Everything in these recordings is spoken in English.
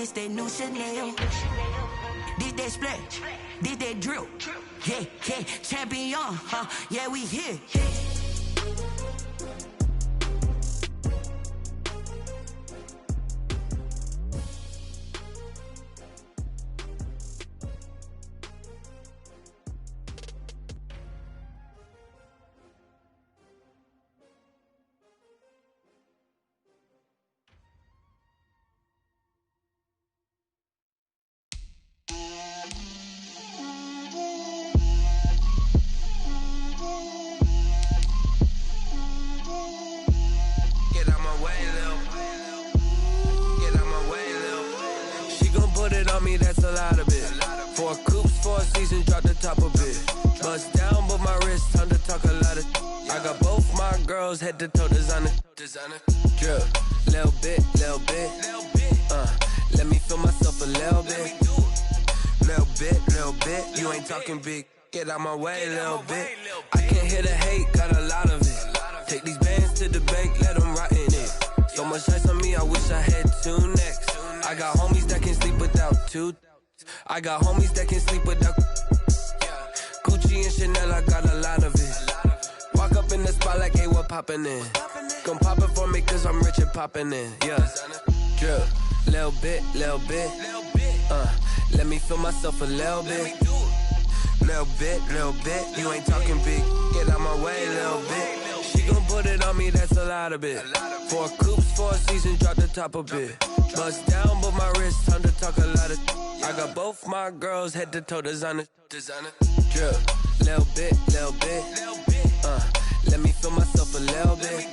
this that new Chanel. This that splash, this that drill. Yeah, yeah, champion, huh? Yeah, we here. That's a lot of it. 4 coops, 4 seasons, drop the top of it. Bust down, but my wrist, time to talk a lot of. I got both my girls head to toe designer. Drip, little bit. Let me feel myself a little bit. Little bit. You ain't talking big. Get out my way, little bit. I can't hear the hate, got a lot of it. Take these bands to the bank, let them rot in it. So much ice on me, I wish I had 2 necks. I got homies that can sleep without 2. I got homies that can sleep without Gucci and Chanel, I got a lot of it. Walk up in the spot like, hey, what poppin' in? Gon' pop it for me cause I'm rich and poppin' in. Yeah, drip, little bit. Let me feel myself a little bit. Little bit. You ain't talking big. Get out my way, little bit. She gon' put it on me, that's a lot of it. 4 coops, 4 seasons, drop the top of it. Bust down, but my wrist, time to talk a lot of. I got both my girls head to toe designer. Drip, little bit. Let me feel myself a little bit.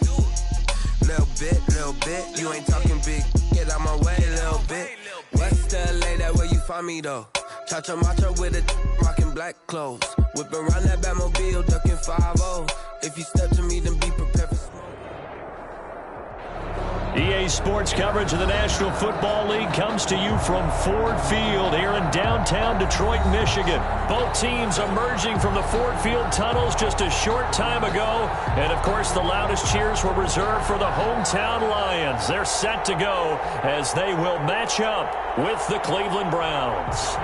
Little bit. You ain't talking big. Get out my way, little bit. West LA, that where you find me though. Cha-cha matcha with it, rockin' black clothes. Whip around that Batmobile, ducking 5-0. If you step to me, then be prepared for smoke. EA Sports coverage of the National Football League comes to you from Ford Field here in downtown Detroit, Michigan. Both teams emerging from the Ford Field tunnels just a short time ago. And, of course, the loudest cheers were reserved for the hometown Lions. They're set to go as they will match up with the Cleveland Browns.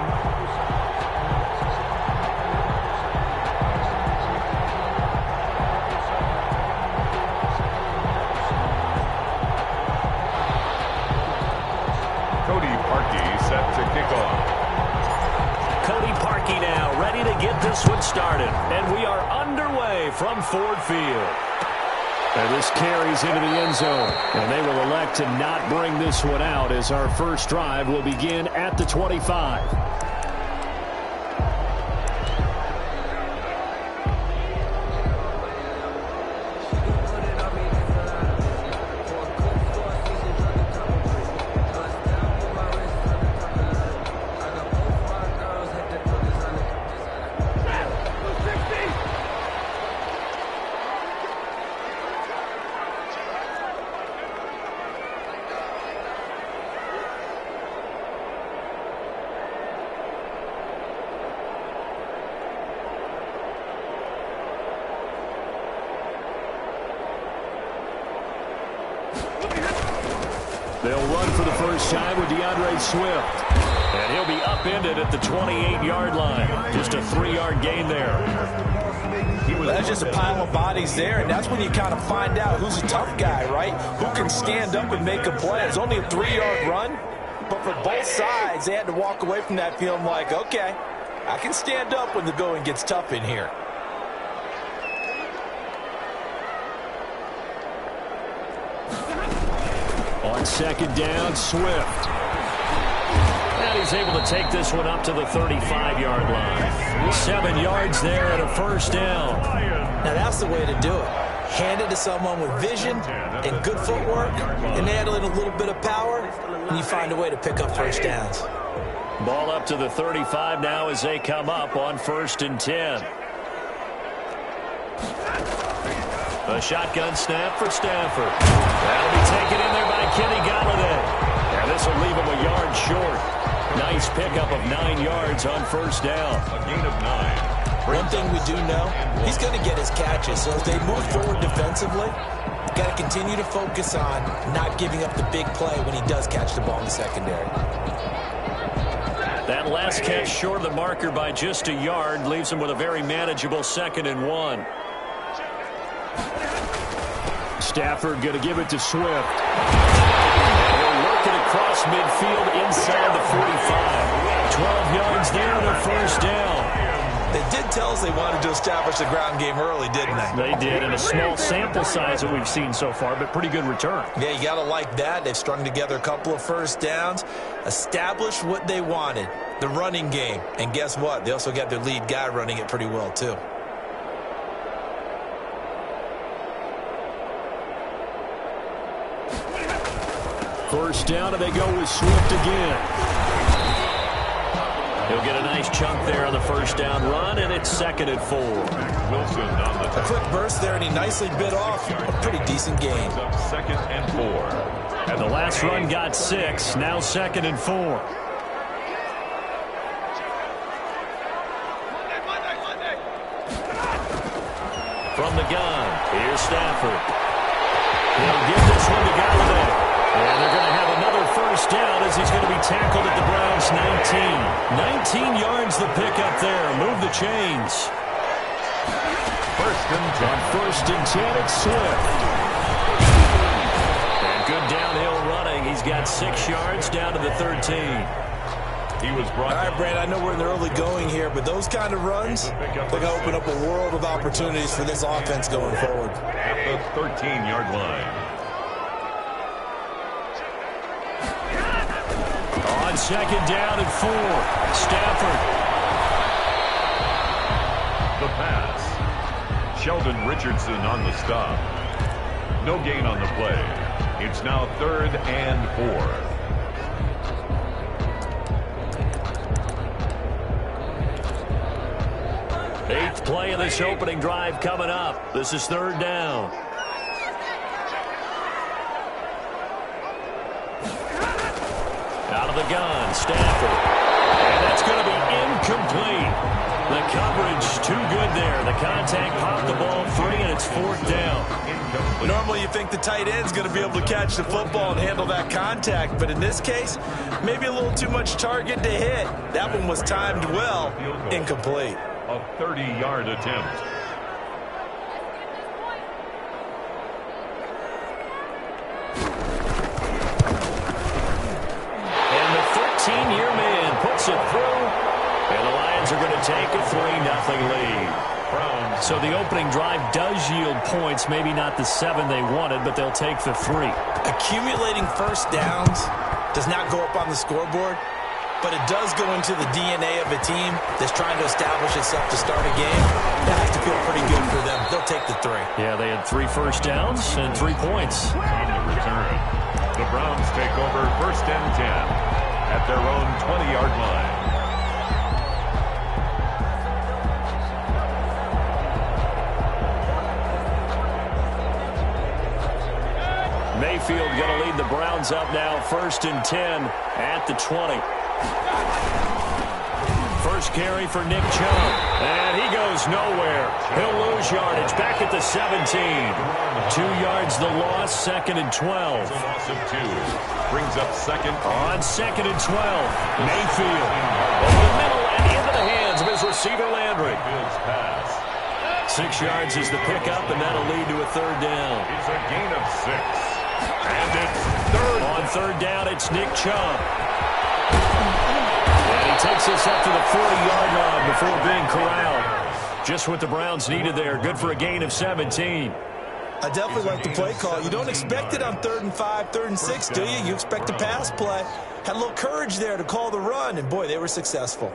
Get this one started, and we are underway from Ford Field. And this carries into the end zone, and they will elect to not bring this one out as our first drive will begin at the 25. They'll run for the first time with Swift. And he'll be upended at the 28-yard line. Just a 3-yard gain there. Well, that's just a pile of bodies there, and that's when you kind of find out who's a tough guy, right? Who can stand up and make a play. It's only a 3-yard run, but for both sides, they had to walk away from that feeling like, okay, I can stand up when the going gets tough in here. On second down, Swift. And he's able to take this one up to the 35-yard line. 7 yards there and a first down. Now that's the way to do it. Hand it to someone with vision and good footwork, and add in a little bit of power, and you find a way to pick up first downs. Ball up to the 35 now as they come up on 1st and 10. A shotgun snap for Stafford. That'll be taken in there by Kenny Golladay. And this will leave him a yard short. Nice pickup of 9 yards on first down. A gain of 9. One thing we do know, he's going to get his catches. So if they move forward defensively, Got to continue to focus on not giving up the big play when he does catch the ball in the secondary. That last catch short of the marker by just a yard leaves him with a very manageable 2nd and 1. Stafford going to give it to Swift. And he'll work it across midfield inside the 45. 12 yards there on their first down. They did tell us they wanted to establish the ground game early, didn't they? They did, in a small sample size that we've seen so far, but pretty good return. Yeah, you got to like that. They've strung together a couple of first downs, established what they wanted, the running game. And guess what? They also got their lead guy running it pretty well, too. First down, and they go with Swift again. He'll get a nice chunk there on the first down run, and it's 2nd and 4. Wilson on the A quick burst there, and he nicely bit off a pretty decent gain. 2nd and 4. And the last run got 6, now 2nd and 4. From the gun, here's Stafford. He'll give this one to Galladay. And they're going to have another first down as he's going to be tackled at the Browns' 19. 19 yards the pickup there. Move the chains. First and 10. On 1st and 10, it's Swift. And good downhill running. He's got 6 yards down to the 13. He was brought. All right, Brad, I know we're in the early going here, but those kind of runs, they're going to open up a world of opportunities for this offense going forward. At the 13-yard line. On 2nd down and 4, Stafford. The pass. Sheldon Richardson on the stop. No gain on the play. It's now 3rd and 4. Eighth play of this opening drive coming up. This is 3rd down. Out of the gun, Stafford. And that's going to be incomplete. The coverage too good there. The contact popped the ball free, and it's 4th down. Normally you think the tight end's going to be able to catch the football and handle that contact, but in this case, maybe a little too much target to hit. That one was timed well, incomplete. A 30-yard attempt. And the 13-year man puts it through. And the Lions are going to take a 3-0 lead. So the opening drive does yield points, maybe not the 7 they wanted, but they'll take the 3. Accumulating first downs does not go up on the scoreboard, but it does go into the DNA of a team that's trying to establish itself to start a game. That has to feel pretty good for them. They'll take the 3. Yeah, they had 3 first downs and 3 points. On the return, the Browns take over 1st and 10 at their own 20-yard line. Mayfield going to lead the Browns up now, 1st and 10 at the 20. First carry for Nick Chubb, and he goes nowhere. He'll lose yardage back at the 17. 2 yards the loss, 2nd and 12. A loss of 2. Brings up 2nd. On 2nd and 12, Mayfield over the middle and into the hands of his receiver Landry. Mayfield's pass. 6 yards is the pickup, and that'll lead to a 3rd down. It's a gain of 6. And it's 3rd. On 3rd down, it's Nick Chubb. And he takes us up to the 40-yard line before being corralled. Just what the Browns needed there. Good for a gain of 17. I definitely like the play call. You don't expect it on 3rd and 5, 3rd and 6, do you? You expect a pass play. Had a little courage there to call the run, and boy, they were successful.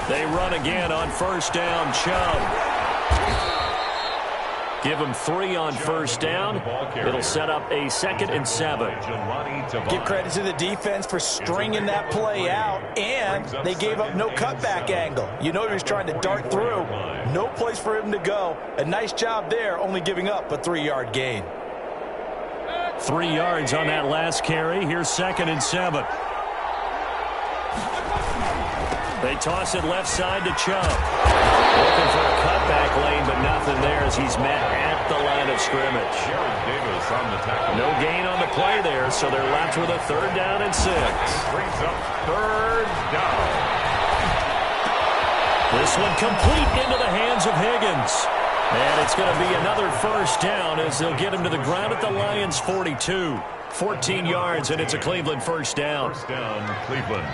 They run again on 1st down, Chubb. Give him 3 on 1st down. It'll set up a 2nd and 7. Give credit to the defense for stringing that play out, and they gave up no cutback angle. You know he was trying to dart through. No place for him to go. A nice job there, only giving up a 3-yard gain. 3 yards on that last carry. Here's 2nd and 7. They toss it left side to Chubb. Looking for a cutback lane, but nothing there as he's met at the line of scrimmage. Davis on the tackle. No gain on the play there, so they're left with a 3rd down and 6. Brings up 3rd down. This one complete into the hands of Higgins. And it's going to be another 1st down as they'll get him to the ground at the Lions' 42. 14 yards, and it's a Cleveland 1st down. 1st down, Cleveland.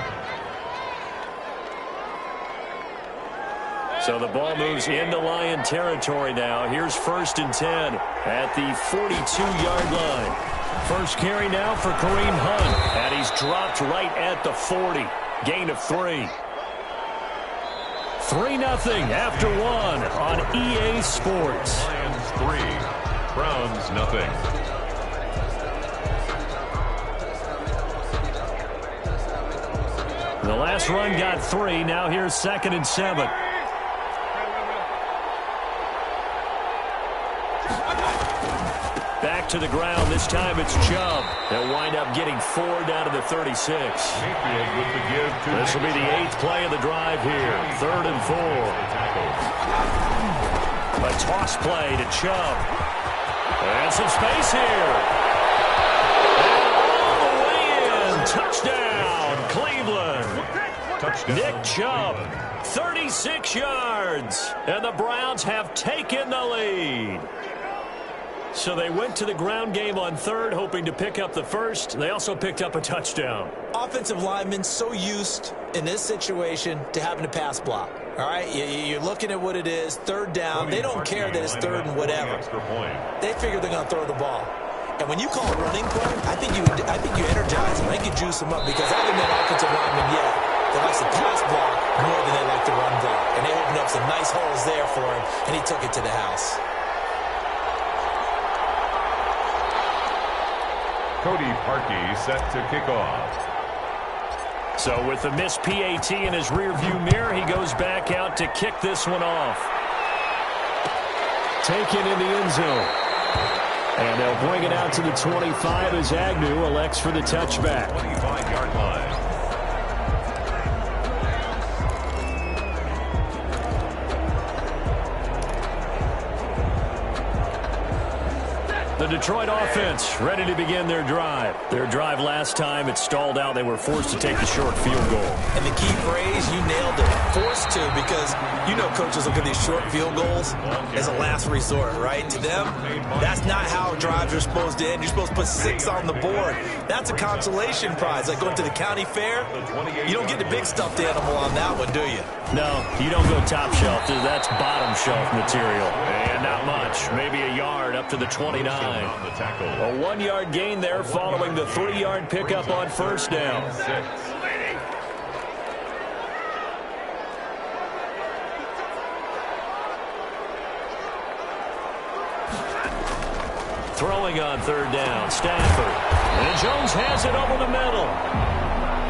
So the ball moves into Lion territory now. Here's 1st and 10 at the 42-yard line. First carry now for Kareem Hunt, and he's dropped right at the 40. Gain of 3. 3-0 after 1 on EA Sports. Lions 3, Browns nothing. The last run got 3. Now here's 2nd and 7. Back to the ground. This time it's Chubb. They'll wind up getting 4 down to the 36. Mayfield with the give to This will be the 8th play of the drive here. 3rd and 4. A toss play to Chubb. And some space here. And all the way in. Touchdown, Cleveland. touchdown. Nick Chubb, 36 yards. And the Browns have taken the lead. So they went to the ground game on 3rd, hoping to pick up the 1st. They also picked up a touchdown. Offensive linemen so used in this situation to having to pass block. All right, you're looking at what it is, 3rd down. They don't care that it's 3rd and whatever. They figure they're going to throw the ball. And when you call a running play, I think you energize them. I think you juice them up because I haven't been an offensive lineman yet that likes to pass block more than they like to run block. And they opened up some nice holes there for him, and he took it to the house. Cody Parkey set to kick off. So with the missed PAT in his rearview mirror, he goes back out to kick this one off. Taken in the end zone. And they'll bring it out to the 25 as Agnew elects for the touchback. 25-yard line. The Detroit offense ready to begin their drive. Their drive last time, it stalled out. They were forced to take the short field goal. And the key phrase, you nailed it. Forced to, because you know coaches look at these short field goals as a last resort, right? To them, that's not how drives are supposed to end. You're supposed to put 6 on the board. That's a consolation prize. Like going to the county fair, you don't get the big stuffed animal on that one, do you? No, you don't go top shelf. That's bottom shelf material. And not much. Maybe a yard up to the 29. On the tackle. A 1-yard gain there following the 3-yard pickup on 1st down. 6. Throwing on 3rd down, Stafford. And Jones has it over the middle.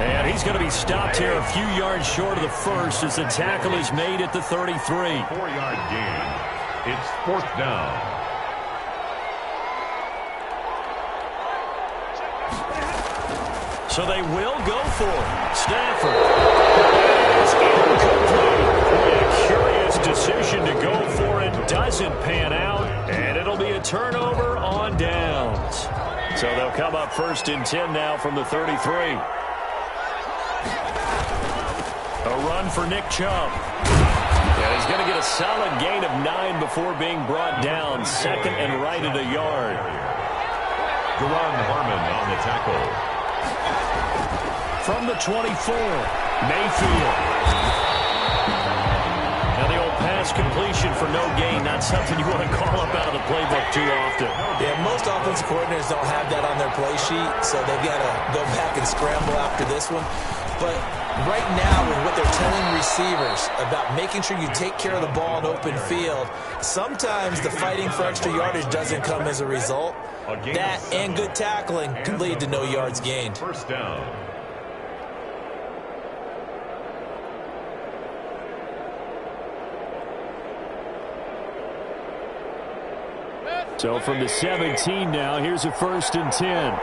And he's going to be stopped here a few yards short of the 1st as the tackle is made at the 33. 4-yard gain. It's 4th down. So they will go for it. Stafford is incomplete. A curious decision to go for it. Doesn't pan out. And it'll be a turnover on downs. So they'll come up 1st and 10 now from the 33. A run for Nick Chubb. And he's going to get a solid gain of 9 before being brought down. 2nd and right at a yard. Duron Harmon on the tackle. From the 24, Mayfield. Now the old pass completion for no gain, not something you want to call up out of the playbook too often. Yeah, most offensive coordinators don't have that on their play sheet, so they've got to go back and scramble after this one. But right now, with what they're telling receivers about making sure you take care of the ball in open field, sometimes the fighting for extra yardage doesn't come as a result. That and good tackling can lead to no yards gained. 1st down. So from the 17 now, here's a 1st and 10.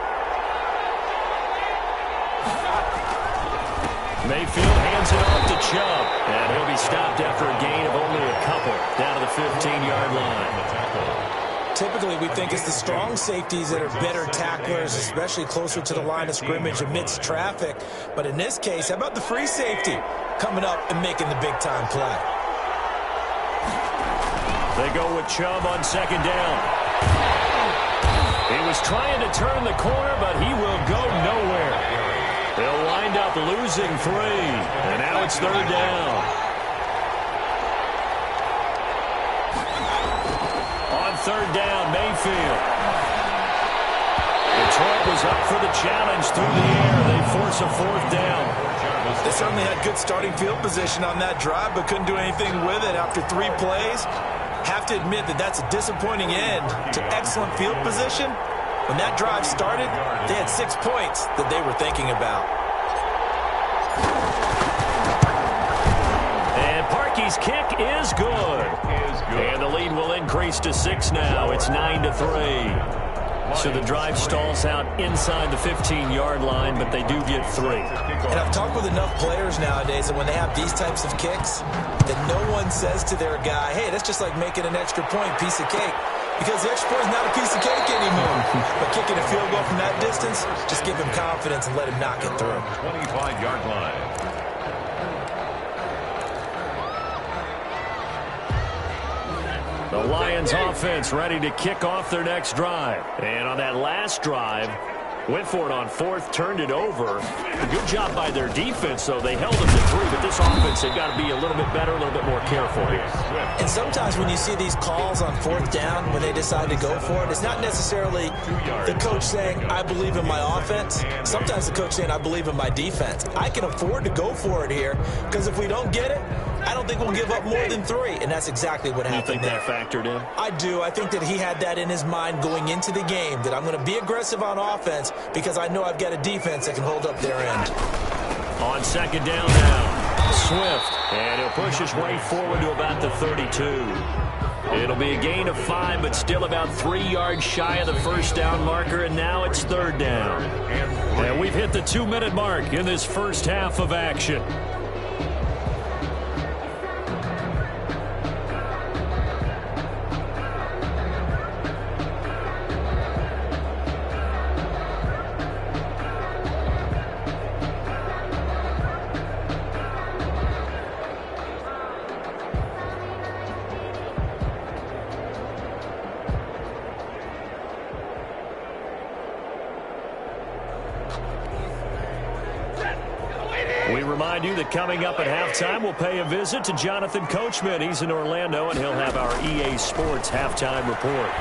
Mayfield hands Hands it off to Chubb. And he'll be stopped after a gain of only a couple down to the 15-yard line. Typically, we think it's the strong safeties that are better tacklers, especially closer to the line of scrimmage amidst traffic. But in this case, how about the free safety coming up and making the big-time play? They go with Chubb on second down. He was trying to turn the corner, but he will go nowhere. They'll wind up losing 3, and now it's third down. Third down, Mayfield. Detroit was up for the challenge through the air. They force a fourth down. They certainly had good starting field position on that drive, but couldn't do anything with it after 3 plays. Have to admit that that's a disappointing end to excellent field position. When that drive started, they had 6 points that they were thinking about. And Parkey's kick is good. And the lead will increase to 6 now. It's 9-3. So the drive stalls out inside the 15-yard line, but they do get 3. And I've talked with enough players nowadays that when they have these types of kicks, that no one says to their guy, hey, that's just like making an extra point, piece of cake. Because the extra point is not a piece of cake anymore. But kicking a field goal from that distance, just give him confidence and let him knock it through. 25-yard line. The Lions offense ready to kick off their next drive. And on that last drive, went for it on 4th, turned it over. A good job by their defense, though. They held them to 3, but this offense, they've got to be a little bit better, a little bit more careful here. And sometimes when you see these calls on 4th down, when they decide to go for it, it's not necessarily the coach saying, I believe in my offense. Sometimes the coach saying, I believe in my defense. I can afford to go for it here, because if we don't get it, I don't think we'll give up more than 3, and that's exactly what happened there. You think that factored in? I do. I think that he had that in his mind going into the game, that I'm going to be aggressive on offense because I know I've got a defense that can hold up their end. On second down now, Swift, and he'll push his way forward to about the 32. It'll be a gain of 5, but still about 3 yards shy of the first down marker, and now it's third down. And we've hit the 2-minute mark in this first half of action. We remind you that coming up at halftime, we'll pay a visit to Jonathan Coachman. He's in Orlando, and he'll have our EA Sports halftime report.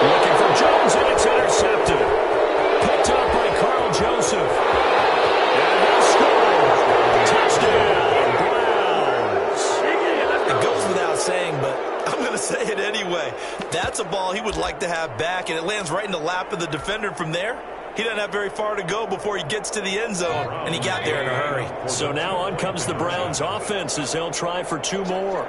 Looking for Jones, and it's intercepted. Picked up by Carl Joseph. And they'll score. Touchdown, Browns. It goes without saying, but I'm going to say it anyway. That's a ball he would like to have back, and it lands right in the lap of the defender from there. He doesn't have very far to go before he gets to the end zone, and he got there in a hurry. So now on comes the Browns offense as they'll try for 2 more.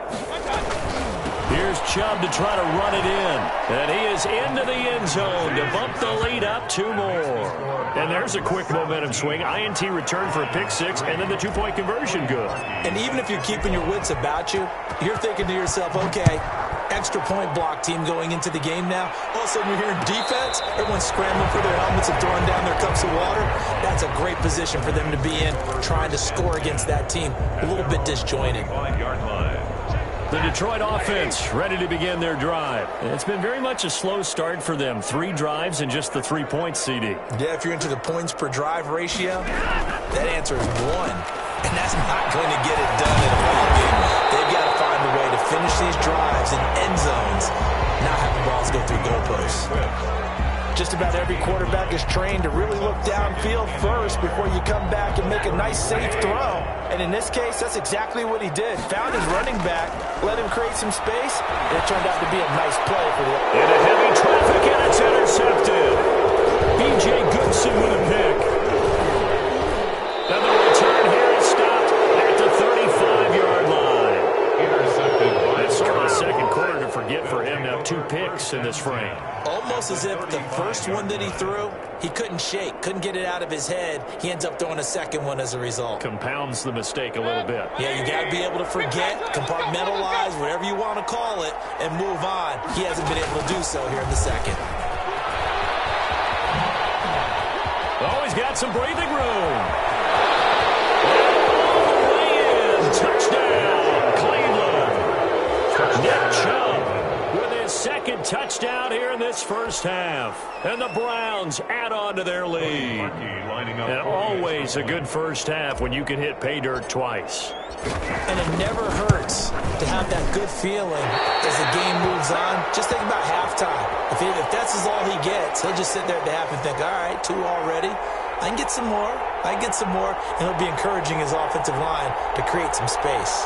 Here's Chubb to try to run it in. And he is into the end zone to bump the lead up 2 more. And there's a quick momentum swing. INT return for a pick 6, and then the 2-point conversion good. And even if you're keeping your wits about you, you're thinking to yourself, okay, extra point block team going into the game now. All of a sudden you're hearing defense. Everyone's scrambling for their helmets and throwing down their cups of water. That's a great position for them to be in, trying to score against that team. A little bit disjointed. The Detroit offense ready to begin their drive. It's been very much a slow start for them. 3 drives and just the 3 points, CD. Yeah, if you're into the points per drive ratio, that answer is 1. And that's not going to get it done in a ball game. They've got to find a way to finish these drives in end zones, not have the balls go through goalposts. Just about every quarterback is trained to really look downfield first before you come back and make a nice, safe throw. And in this case, that's exactly what he did. Found his running back, let him create some space, and it turned out to be a nice play for the... Into heavy traffic, and it's intercepted. B.J. Goodson with a pick. And the return here is stopped at the 35-yard line. Intercepted. That's sort of the second quarter to forget for him now. 2 picks in this frame. Almost as if the first one that he threw, he couldn't shake, couldn't get it out of his head. He ends up throwing a second one as a result. Compounds the mistake a little bit. Yeah, you got to be able to forget, compartmentalize, whatever you want to call it, and move on. He hasn't been able to do so here in the second. Oh, he's got some breathing room. Touchdown, Cleveland. Nick Chubb with his second touchdown here in this first half. And the Browns add on to their lead. And always a good first half when you can hit pay dirt twice. And it never hurts to have that good feeling as the game moves on. Just think about halftime. If that's all he gets, he'll just sit there at the half and think, all right, 2 already. I can get some more. I can get some more. And he'll be encouraging his offensive line to create some space.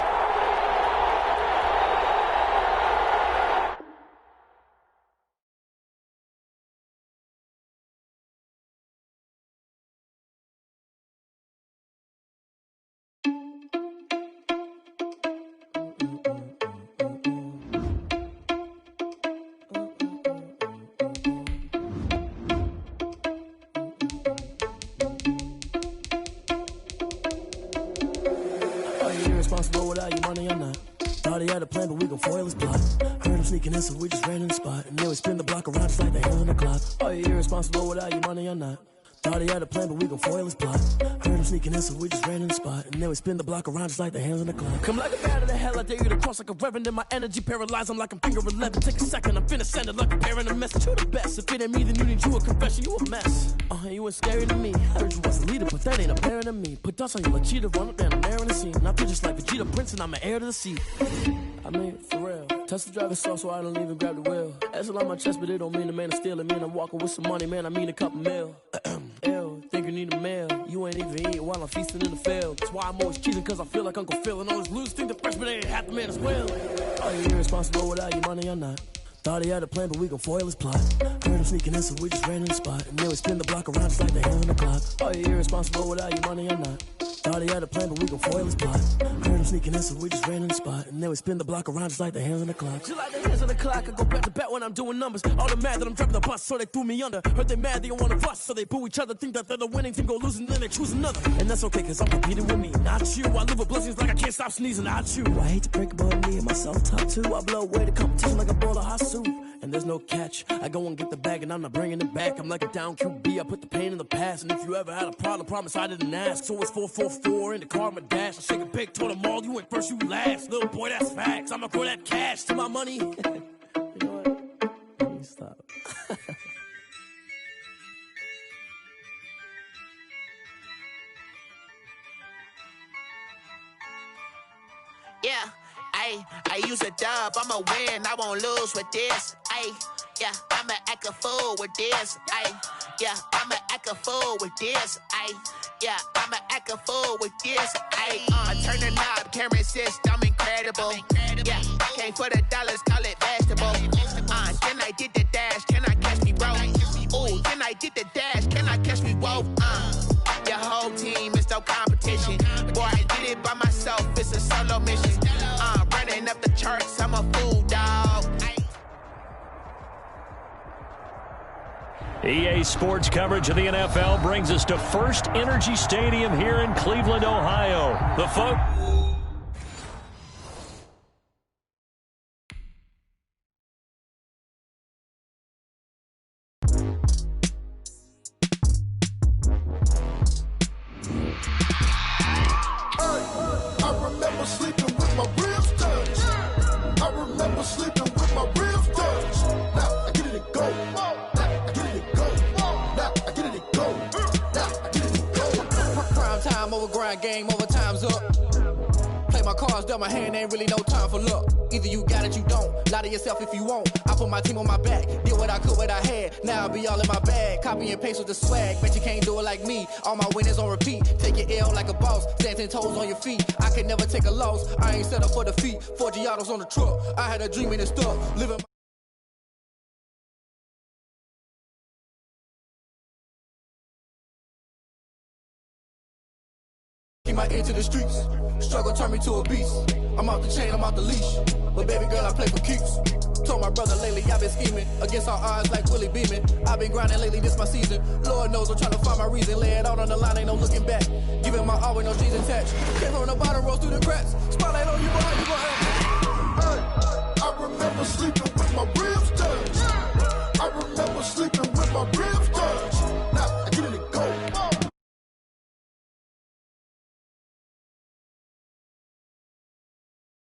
Irresponsible without your money or not. Thought he had a plan, but we gon' foil his plot. Heard him sneaking in, so we just ran in the spot. And then we spin the block around just like the hands on the clock. Are you irresponsible without your money or not? Thought he had a plan, but we gon' foil his plot. Heard him sneaking in, so we just ran in the spot. And then we spin the block around just like the hands on the clock. Come like a bat of the hell, I dare you to cross like a reverend. In my energy paralyzed, I'm like I'm finger 11. Take a second, I'm finna send it like a bearing a message to the best. If it ain't me, then you need you a confession, you a mess. You ain't scary to me. Heard you was a leader, but that ain't apparent to me. Put dust on you like cheetah, run up down I'm there in the scene. And I feel just like Vegeta Prince, and I'm an heir to the seat. I mean, for real. Touch the driver's sauce, so I don't even grab the wheel. That's on my chest, but it don't mean the man is stealing. Man, I'm walking with some money, man, I mean a couple mil. Ew, think you need a meal. You ain't even eating while I'm feasting in the field. That's why I'm always cheating, cause I feel like Uncle Phil. And all this lose think the freshman ain't half the man as well. Are you irresponsible without your money or not? Thought he had a plan, but we gon' foil his plot. Heard him sneaking in, so we just ran in the spot. And then we spin the block around just like the hands on the clock. Are you irresponsible without your money or not? Thought he had a plan, but we gon' foil his plot. Heard him sneaking in, so we just ran in the spot. And then we spin the block around just like the hands on the clock. Just like the hands on the clock, I go back to back when I'm doing numbers. All the mad that I'm driving the bus, so they threw me under. Heard they mad, they don't wanna bust, so they boo each other. Think that they're the winning team, go losing, then they choose another. And that's okay, cause I'm competing with me, not you. I live with blessings like I can't stop sneezing, not you. I hate to break it, but me and myself top two. I blow away the competition like a bowl of hot soup. And there's no catch. I go and get the bag and I'm not bringing it back. I'm like a down QB, I put the pain in the past. And if you ever had a problem, promise I didn't ask. So it's 444 in the car, my dash. I shake a big, told them all, you ain't first, you last. Little boy, that's facts. I'ma throw that cash to my money. You know what? Let me stop. Yeah, I use a dub, I'ma win, I won't lose with this. Yeah, I'ma act a fool with this. Yeah, I'ma act a fool with this. Yeah, I'ma act a fool with this. Turn the knob, camera assist, I'm incredible. Yeah, came for the dollars, call it vegetable. Then I did the dash, can I catch me, bro? Ooh, then I did the dash, can I catch me, whoa? Your whole team is no competition. Boy, I did it by myself, it's a solo mission. Running up the charts, I'm a fool, dog. EA Sports coverage of the NFL brings us to First Energy Stadium here in Cleveland, Ohio. The folks... Game over, time's up. Play my cards, dealt my hand, ain't really no time for luck. Either you got it, you don't. Lie to yourself if you won't. I put my team on my back, did what I could, what I had. Now I'll be all in my bag, copy and paste with the swag. Bet you can't do it like me. All my winners on repeat. Take your L like a boss, stand 10 toes on your feet. I can never take a loss. I ain't set up for defeat. 4 Giottos on the truck. I had a dream and it stuck. Living my ear to the streets. Struggle turned me to a beast. I'm out the chain, I'm out the leash. But baby girl, I play for keeps. Told my brother lately I've been scheming against all odds like Willie Beeman. I've been grinding lately, this my season. Lord knows I'm trying to find my reason. Lay it out on the line, ain't no looking back. Giving my all with no G's attached. Came from the bottom, rose through the cracks. Spotlight on you, boy, how you gon' act? Hey, I remember sleeping with my ribs touched. I remember sleeping with my ribs touched.